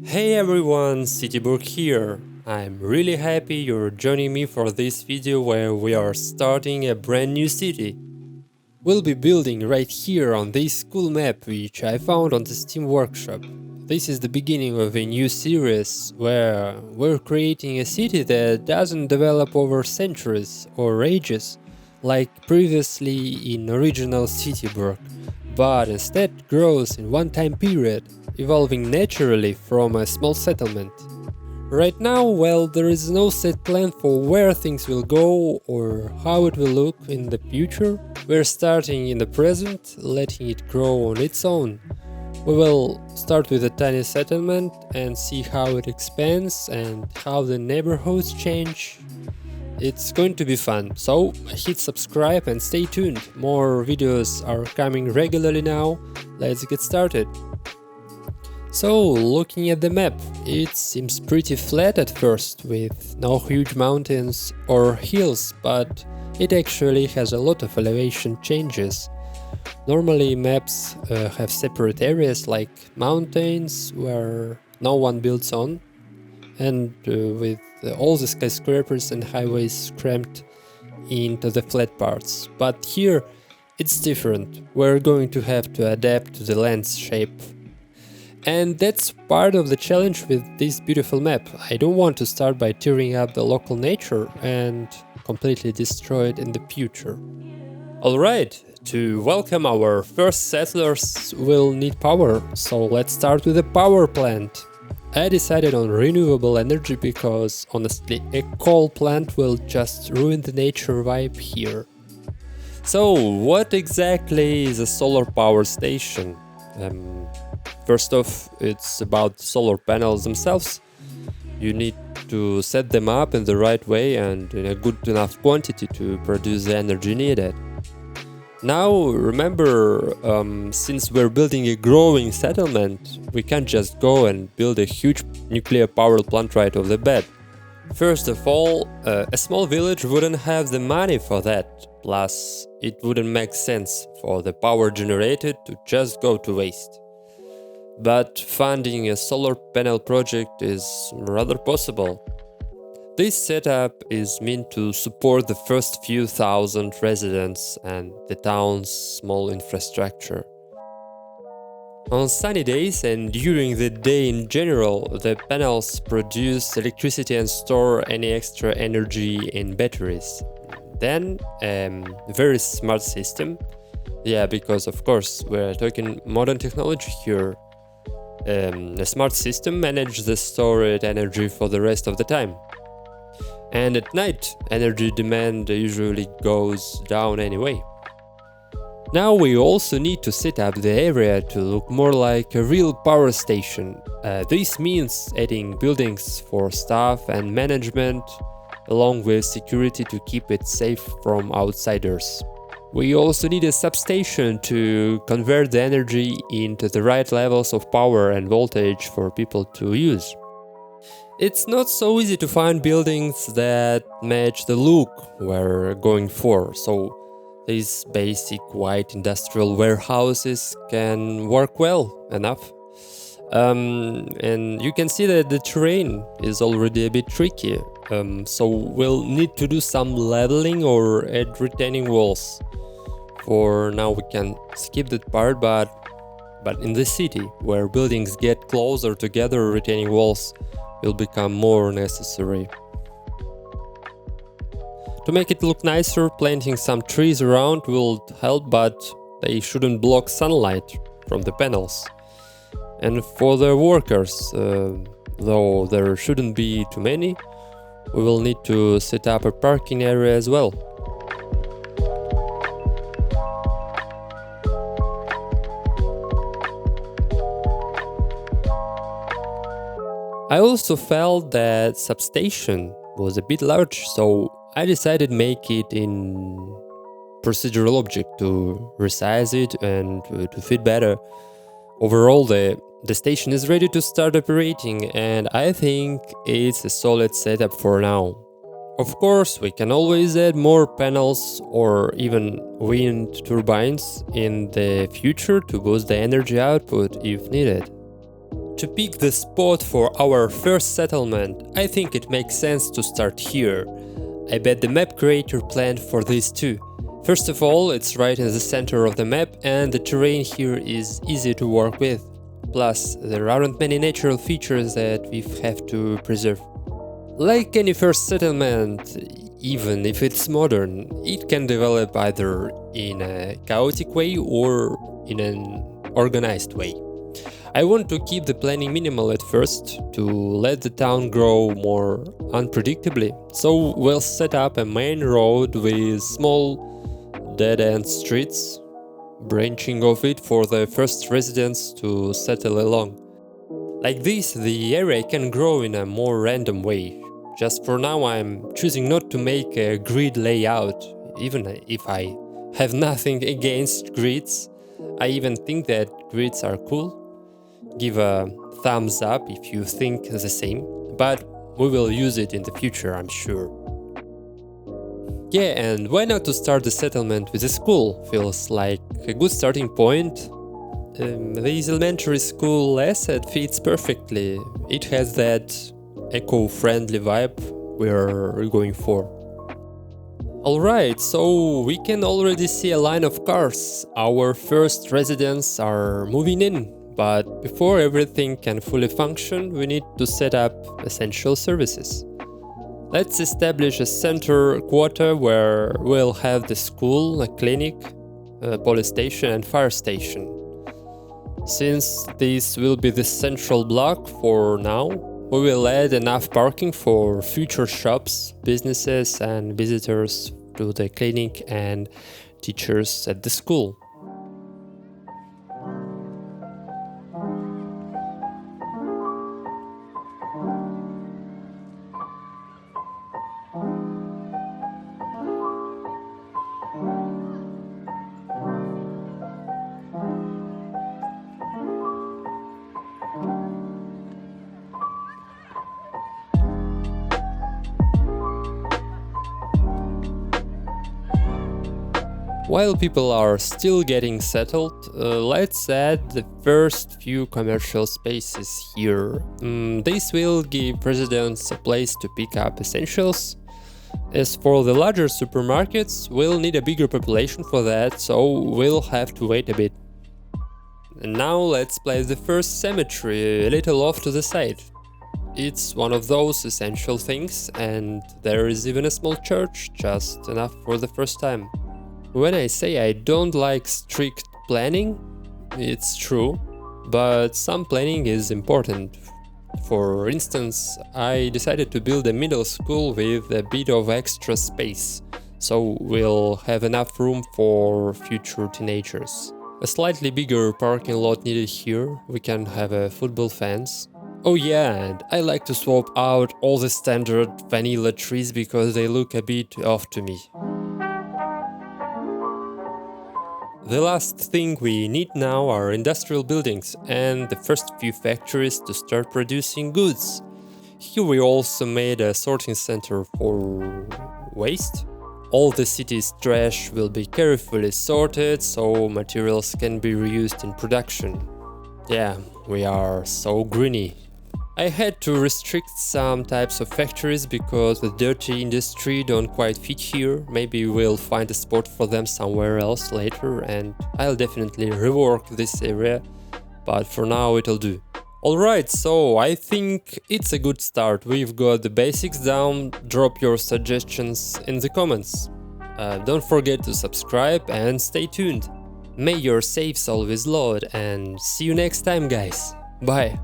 Hey everyone, Cityburg here. I'm really happy you're joining me for this video where we are starting a brand new city. We'll be building right here on this cool map which I found on the Steam workshop. This is the beginning of a new series where we're creating a city that doesn't develop over centuries or ages like previously in original Cityburg, but instead grows in one time period, evolving naturally from a small settlement. Right now, well, there is no set plan for where things will go or how it will look in the future. We're starting in the present, letting it grow on its own. We will start with a tiny settlement and see how it expands and how the neighborhoods change. It's going to be fun, so hit subscribe and stay tuned. More videos are coming regularly now. Let's get started. So, looking at the map, it seems pretty flat at first, with no huge mountains or hills, but it actually has a lot of elevation changes. Normally maps have separate areas like mountains where no one builds on, and with all the skyscrapers and highways crammed into the flat parts. But here it's different, we're going to have to adapt to the land's shape. And that's part of the challenge with this beautiful map. I don't want to start by tearing up the local nature and completely destroy it in the future. Alright, to welcome our first settlers we'll need power, so let's start with a power plant. I decided on renewable energy because honestly a coal plant will just ruin the nature vibe here. So what exactly is a solar power station? First off, it's about solar panels themselves. You need to set them up in the right way and in a good enough quantity to produce the energy needed. Now, remember, since we're building a growing settlement, we can't just go and build a huge nuclear power plant right off the bat. First of all, a small village wouldn't have the money for that, plus it wouldn't make sense for the power generated to just go to waste. But funding a solar panel project is rather possible. This setup is meant to support the first few thousand residents and the town's small infrastructure. On sunny days and during the day in general, the panels produce electricity and store any extra energy in batteries. Then, a very smart system. Yeah, because of course we're talking modern technology here. A smart system manages the stored energy for the rest of the time. And at night, energy demand usually goes down anyway. Now we also need to set up the area to look more like a real power station. This means adding buildings for staff and management, along with security to keep it safe from outsiders. We also need a substation to convert the energy into the right levels of power and voltage for people to use. It's not so easy to find buildings that match the look we're going for, so these basic white industrial warehouses can work well enough. And you can see that the terrain is already a bit tricky, so we'll need to do some leveling or add retaining walls. For now we can skip that part, but in the city, where buildings get closer together, retaining walls will become more necessary. To make it look nicer, planting some trees around will help, but they shouldn't block sunlight from the panels. And for the workers, though there shouldn't be too many, we will need to set up a parking area as well. I also felt that substation was a bit large, so I decided make it in procedural object to resize it and to fit better. Overall, the station is ready to start operating, and I think it's a solid setup for now. Of course, we can always add more panels or even wind turbines in the future to boost the energy output if needed. To pick the spot for our first settlement, I think it makes sense to start here. I bet the map creator planned for this too. First of all, it's right in the center of the map and the terrain here is easy to work with. Plus, there aren't many natural features that we have to preserve. Like any first settlement, even if it's modern, it can develop either in a chaotic way or in an organized way. I want to keep the planning minimal at first, to let the town grow more unpredictably, so we'll set up a main road with small dead-end streets, branching off it for the first residents to settle along. Like this, the area can grow in a more random way. Just for now, I'm choosing not to make a grid layout, even if I have nothing against grids. I even think that grids are cool. Give a thumbs up if you think the same, but we will use it in the future, I'm sure. Yeah, and why not to start the settlement with a school? Feels like a good starting point. The elementary school asset fits perfectly. It has that eco-friendly vibe we're going for. Alright, so we can already see a line of cars. Our first residents are moving in. But before everything can fully function, we need to set up essential services. Let's establish a center quarter where we'll have the school, a clinic, a police station and fire station. Since this will be the central block for now, we will add enough parking for future shops, businesses and visitors to the clinic and teachers at the school. While people are still getting settled, let's add the first few commercial spaces here. This will give residents a place to pick up essentials. As for the larger supermarkets, we'll need a bigger population for that, so we'll have to wait a bit. And now let's place the first cemetery a little off to the side. It's one of those essential things, and there is even a small church, just enough for the first time. When I say I don't like strict planning, it's true, but some planning is important. For instance, I decided to build a middle school with a bit of extra space, so we'll have enough room for future teenagers. A slightly bigger parking lot needed here, we can have a football fence. Oh yeah, and I like to swap out all the standard vanilla trees because they look a bit off to me. The last thing we need now are industrial buildings and the first few factories to start producing goods. Here we also made a sorting center for waste. All the city's trash will be carefully sorted so materials can be reused in production. Yeah, we are so greeny. I had to restrict some types of factories because the dirty industry don't quite fit here. Maybe we'll find a spot for them somewhere else later and I'll definitely rework this area, but for now it'll do. Alright, so I think it's a good start. We've got the basics down. Drop your suggestions in the comments. Don't forget to subscribe and stay tuned. May your saves always load and see you next time, guys. Bye.